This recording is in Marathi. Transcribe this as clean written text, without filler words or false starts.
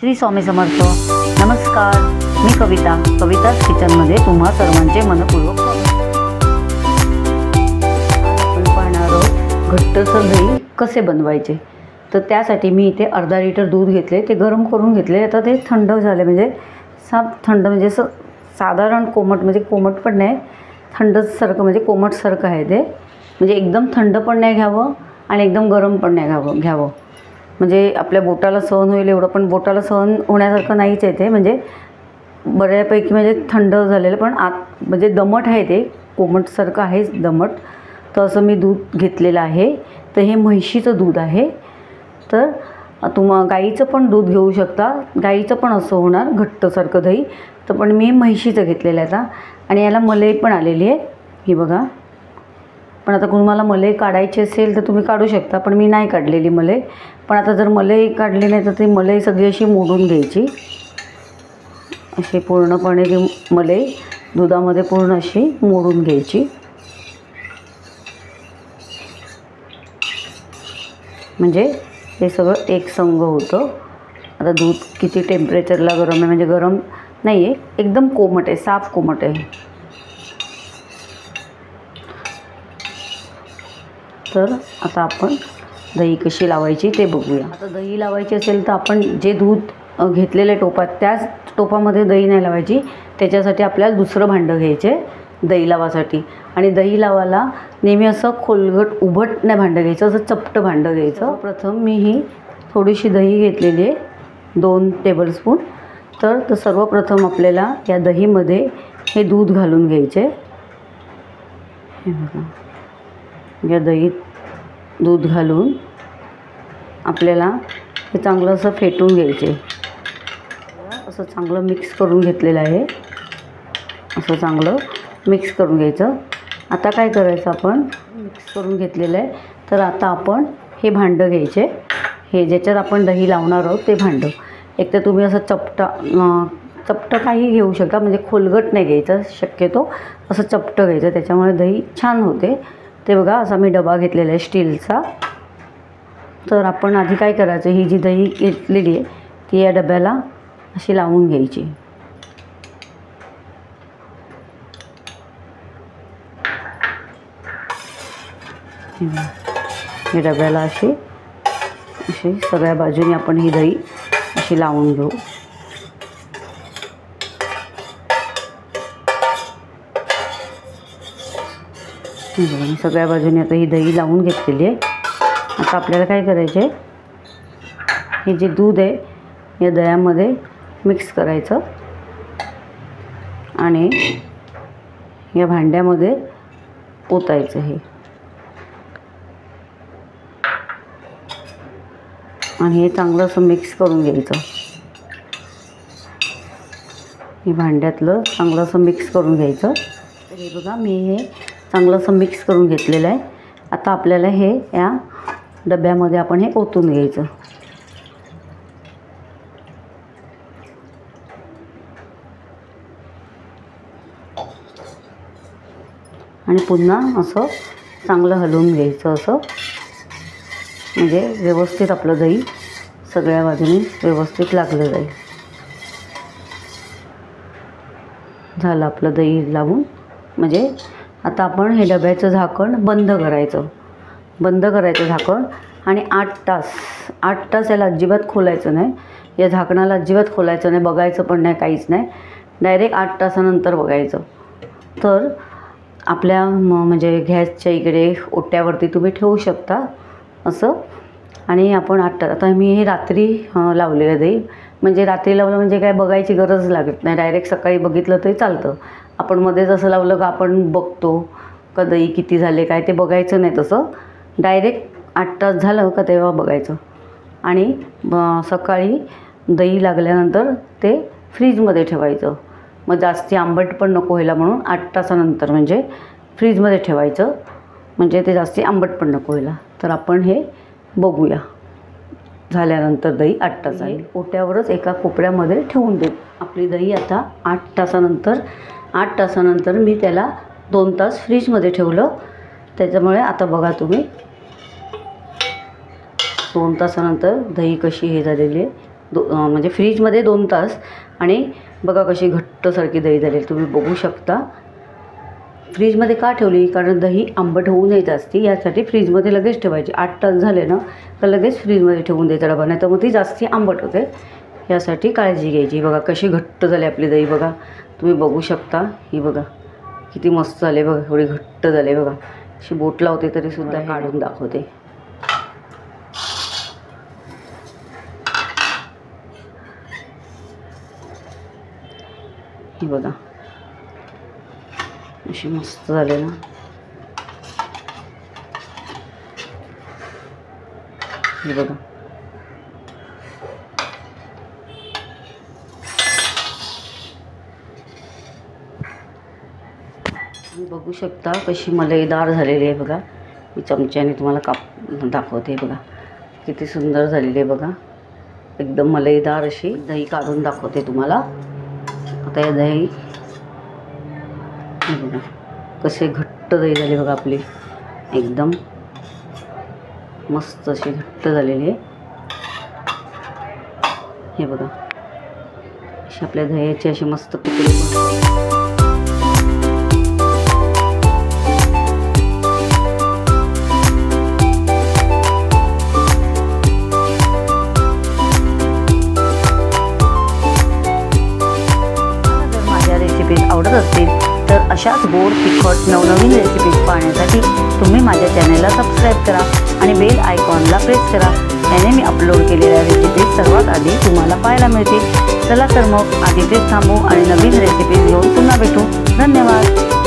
श्री स्वामी समर्थ. नमस्कार, मी कविताच किचनमध्ये तुम्हा सर्वांचे मनपूर्वक स्वागत. आपण पाहणार आहोत घट्टसर दही कसे बनवायचे. तर त्यासाठी मी इथे अर्धा लिटर दूध घेतले, ते गरम करून घेतले. आता ते थंड झाले, म्हणजे थंड म्हणजे असं साधारण कोमट, म्हणजे कोमट पण नाही, थंडसारखं म्हणजे कोमटसारखं आहे ते. म्हणजे एकदम थंड पण नाही घ्यावं आणि एकदम गरम पण नाही घ्यावं. म्हणजे आपल्या बोटाला सहन होईल एवढं, पण बोटाला सहन होण्यासारखं नाहीच आहे ते. म्हणजे बऱ्यापैकी म्हणजे थंड झालेलं, पण आत म्हणजे दमट आहे ते, कोमटसारखं आहेच दमट. तर असं मी दूध घेतलेलं आहे. तर हे म्हशीचं दूध आहे. तर गाईचं पण दूध घेऊ शकता, गाईचं पण असं होणार घट्टसारखं दही. तर पण मी म्हशीचं घेतलेलं आहे आता. आणि याला मलई पण आलेली आहे, ही बघा. पण आता तुम्हाला मलई काढायची असेल तर तुम्ही काढू शकता, पण मी नाही काढलेली मलई. पण आता जर मलई काढली नाही तर ती मलई सगळी अशी मोडून घ्यायची, अशी पूर्णपणे ती मलई दुधामध्ये पूर्ण अशी मोडून घ्यायची. म्हणजे हे सगळं एक संघ होतं. आता दूध किती टेम्परेचरला गरम आहे, म्हणजे गरम नाही आहे, एकदम कोमट आहे, साफ कोमट आहे. तर आता आपण दही कशी लावायची ते बघूया. आता दही लावायची असेल तर आपण जे दूध घेतलेले टोपात, त्याच टोपामध्ये दही नाही लावायची. त्याच्यासाठी आपल्याला दुसरं भांडं घ्यायचे दही लावासाठी. आणि दही लावायला नेहमी असं खोलगट उभट नाही भांडं घ्यायचं, असं चपटं भांडं घ्यायचं. प्रथम मी ही थोडीशी दही घेतलेली आहे, 2 टेबलस्पून. तर सर्वप्रथम आपल्याला या दहीमध्ये हे दूध घालून घ्यायचे. हे बघा, या दहीत दूध घालून आपल्याला हे चांगलं असं फेटून घ्यायचे. असं चांगलं मिक्स करून घेतलेलं आहे, असं चांगलं मिक्स करून घ्यायचं. आता काय करायचं, आपण मिक्स करून घेतलेलं आहे. तर आता आपण हे भांडं घ्यायचे, हे ज्याच्यात आपण दही लावणार आहोत ते भांडं. एक तर तुम्ही असं चपटं काही घेऊ शकता, म्हणजे खोलगट नाही घ्यायचं शक्यतो, असं चपटं घ्यायचं, त्याच्यामुळे दही छान होते. ते बघा, असा मी डबा घेतलेला आहे स्टीलचा. तर आपण आधी काय करायचं, ही जी दही घेतलेली आहे ती या डब्याला अशी लावून घ्यायची. ही डब्याला अशी सगळ्या बाजूने आपण ही दही अशी लावून घेऊ. सगळ्या बाजूने आता ही दही लावून घेतलेली आहे. आता आपल्याला काय करायचे, हे जे दूध आहे या दह्यामध्ये मिक्स करायचं आणि या भांड्यामध्ये ओतायचं. हे आणि हे चांगलं असं मिक्स करून घ्यायचं. हे भांड्यातलं चांगलं असं मिक्स करून घ्यायचं. तर हे बघा, मी हे चांगलं असं मिक्स करून घेतलेलं आहे. आता आपल्याला हे या डब्यामध्ये आपण हे ओतून घ्यायचं. आणि पुन्हा असं चांगलं हलवून घ्यायचं, असं म्हणजे व्यवस्थित आपलं दही सगळ्या बाजूने व्यवस्थित लागलं जाईल. झालं आपलं दही लावून. म्हणजे आता आपण हे डब्याचं झाकण बंद करायचं झाकण. आणि 8 तास याला अजिबात खोलायचं नाही, या झाकणाला अजिबात खोलायचं नाही, बघायचं पण नाही, काहीच नाही. डायरेक्ट 8 तासानंतर बघायचं. तर आपल्या म्हणजे गॅसच्या इकडे ओट्यावरती तुम्ही ठेवू शकता असं. आणि आपण 8 तास, आता मी हे रात्री लावलेलं दही, म्हणजे रात्री लावलं म्हणजे काय बघायची गरज लागत नाही, डायरेक्ट सकाळी बघितलं तरी चालतं. आपण मध्येच असं लावलं का आपण बघतो का दही किती झाले काय, ते बघायचं नाही. तसं डायरेक्ट 8 तास झालं का तेव्हा बघायचं. आणि सकाळी दही लागल्यानंतर ते फ्रीजमध्ये ठेवायचं. मग जास्ती आंबट पण नको व्हायला म्हणून 8 तासानंतर म्हणजे फ्रीजमध्ये ठेवायचं, म्हणजे ते जास्ती आंबट पण नको व्हायला. तर आपण हे बघूया झाल्यानंतर दही 8 तासांनी ओट्यावरच एका कोपऱ्यामध्ये ठेवून दे. आपली दही आता 8 तासानंतर मी त्याला 2 तास फ्रीजमध्ये ठेवलं. त्याच्यामुळे आता बघा तुम्ही 2 तासानंतर दही कशी हे झालेली आहे. म्हणजे फ्रीजमध्ये 2 तास. आणि बघा कशी घट्टसारखी दही झाली, तुम्ही बघू शकता. फ्रीजमध्ये का ठेवली, कारण दही आंबट होऊ नये जास्ती, यासाठी फ्रीजमध्ये लगेच ठेवायची. 8 तास झाले ना तर लगेच फ्रीजमध्ये ठेवून द्यायचा डबा, नाही तर मग ती जास्ती आंबट होते. यासाठी काळजी घ्यायची. बघा कशी घट्ट झाली आपली दही, बघा तुम्ही बघू शकता. ही बघा किती मस्त झाले बघा, थोडी घट्ट झाले बघा. अशी बोट लावते तरी सुद्धा काढून दाखवते. ही बघा अशी मस्त झाले ना. हे बघा तुम्ही बघू शकता कशी मलईदार झालेली आहे बघा. मी चमच्याने तुम्हाला दाखवते. बघा किती सुंदर झालेली आहे बघा, एकदम मलईदार अशी दही काढून दाखवते तुम्हाला. आता हे दही बघा कसे घट्ट दही झाले बघा आपली, एकदम मस्त अशी घट्ट झालेली आहे. हे बघा अशी आपल्या दह्याची अशी मस्त पिकली. आवडत असतील तर अशाच गोड तिखट नवनवीन रेसिपीज पाहण्यासाठी तुम्ही माझ्या चॅनलला सबस्क्राईब करा आणि बेल आयकॉनला प्रेस करा. त्याने मी अपलोड केलेल्या रेसिपीज सर्वात आधी तुम्हाला पाहायला मिळतील. चला तर मग आधी तेच थांबू आणि नवीन रेसिपीज घेऊन पुन्हा भेटू. धन्यवाद.